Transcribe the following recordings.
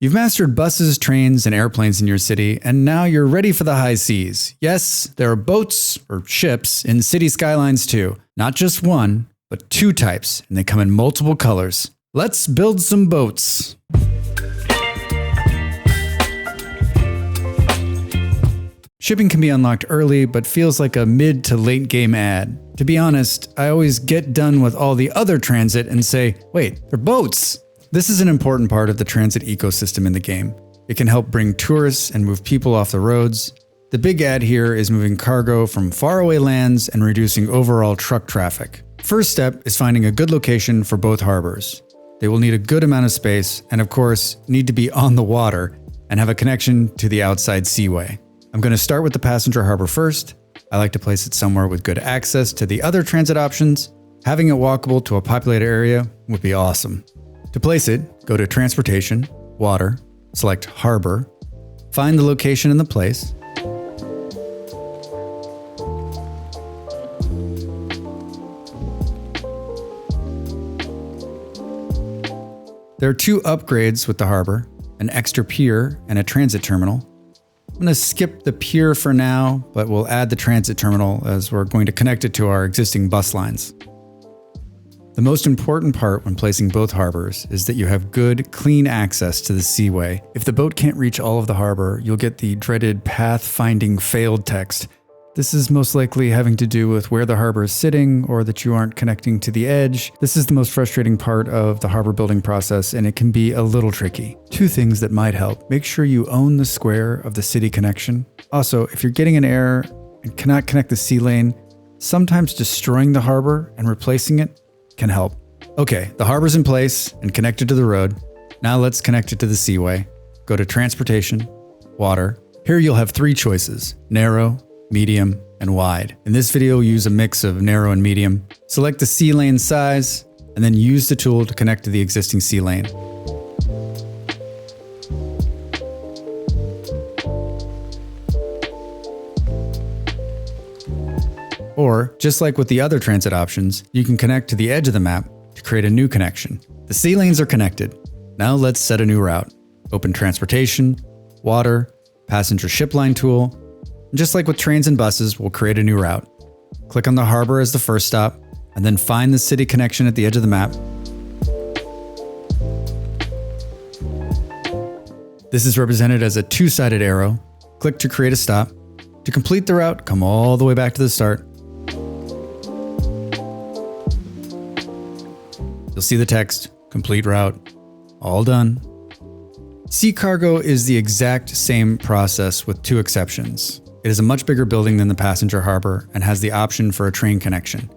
You've mastered buses, trains, and airplanes in your city, and now you're ready for the high seas. Yes, there are boats, or ships, in City Skylines too. Not just one, but two types, and they come in multiple colors. Let's build some boats. Shipping can be unlocked early, but feels like a mid to late game ad. To be honest, I always get done with all the other transit and say, wait, they're boats! This is an important part of the transit ecosystem in the game. It can help bring tourists and move people off the roads. The big ad here is moving cargo from faraway lands and reducing overall truck traffic. First step is finding a good location for both harbors. They will need a good amount of space and, of course, need to be on the water and have a connection to the outside seaway. I'm going to start with the passenger harbor first. I like to place it somewhere with good access to the other transit options. Having it walkable to a populated area would be awesome. To place it, go to Transportation, Water, select Harbor, find the location and the place. There are two upgrades with the harbor, an extra pier and a transit terminal. I'm going to skip the pier for now, but we'll add the transit terminal as we're going to connect it to our existing bus lines. The most important part when placing both harbors is that you have good, clean access to the seaway. If the boat can't reach all of the harbor, you'll get the dreaded path-finding failed text. This is most likely having to do with where the harbor is sitting or that you aren't connecting to the edge. This is the most frustrating part of the harbor building process, and it can be a little tricky. Two things that might help. Make sure you own the square of the city connection. Also, if you're getting an error and cannot connect the sea lane, sometimes destroying the harbor and replacing it can help. Okay, the harbor's in place and connected to the road. Now let's connect it to the seaway. Go to Transportation, Water. Here you'll have three choices: narrow, medium, and wide. In this video, we'll use a mix of narrow and medium. Select the sea lane size, and then use the tool to connect to the existing sea lane. Or, just like with the other transit options, you can connect to the edge of the map to create a new connection. The sea lanes are connected. Now let's set a new route. Open Transportation, Water, Passenger Ship Line tool. And just like with trains and buses, we'll create a new route. Click on the harbor as the first stop, and then find the city connection at the edge of the map. This is represented as a two-sided arrow. Click to create a stop. To complete the route, come all the way back to the start. You'll see the text, complete route, all done. Sea cargo is the exact same process with two exceptions. It is a much bigger building than the passenger harbor and has the option for a train connection.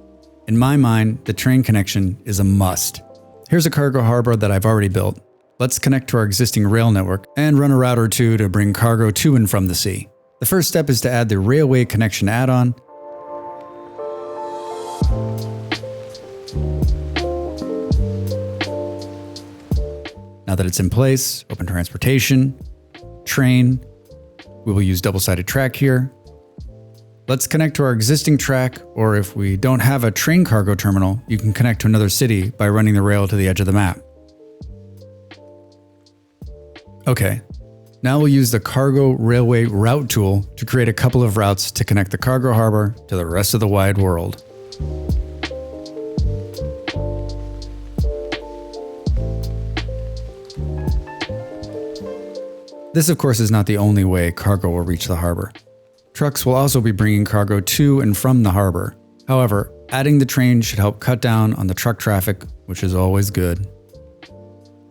In my mind, the train connection is a must. Here's a cargo harbor that I've already built. Let's connect to our existing rail network and run a route or two to bring cargo to and from the sea. The first step is to add the railway connection add-on. Now that it's in place, open Transportation, Train. We will use double-sided track here. Let's connect to our existing track, or if we don't have a train cargo terminal, you can connect to another city by running the rail to the edge of the map. Okay, now we'll use the Cargo Railway Route tool to create a couple of routes to connect the cargo harbor to the rest of the wide world. This, of course, is not the only way cargo will reach the harbor. Trucks will also be bringing cargo to and from the harbor. However, adding the train should help cut down on the truck traffic, which is always good.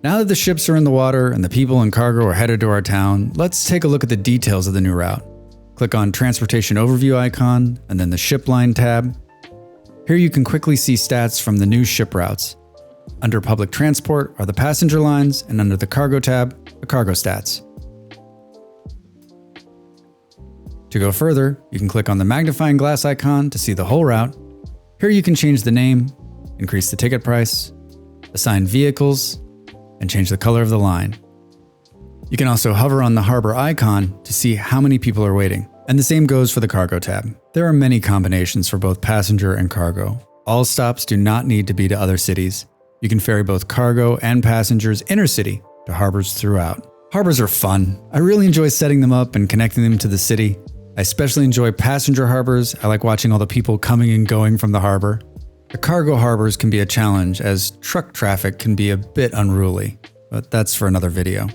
Now that the ships are in the water and the people and cargo are headed to our town, let's take a look at the details of the new route. Click on Transportation Overview icon and then the Ship Line tab. Here you can quickly see stats from the new ship routes. Under Public Transport are the passenger lines, and under the Cargo tab, the cargo stats. To go further, you can click on the magnifying glass icon to see the whole route. Here you can change the name, increase the ticket price, assign vehicles, and change the color of the line. You can also hover on the harbor icon to see how many people are waiting. And the same goes for the cargo tab. There are many combinations for both passenger and cargo. All stops do not need to be to other cities. You can ferry both cargo and passengers intercity to harbors throughout. Harbors are fun. I really enjoy setting them up and connecting them to the city. I especially enjoy passenger harbors. I like watching all the people coming and going from the harbor. The cargo harbors can be a challenge as truck traffic can be a bit unruly, but that's for another video.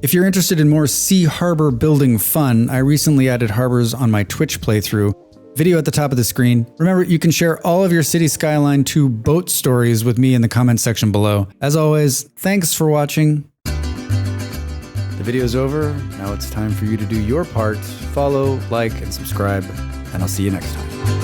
If you're interested in more sea harbor building fun, I recently added harbors on my Twitch playthrough. Video at the top of the screen. Remember, you can share all of your city skyline to boat stories with me in the comments section below. As always, thanks for watching. The video's over. Now it's time for you to do your part. Follow, like, and subscribe, and I'll see you next time.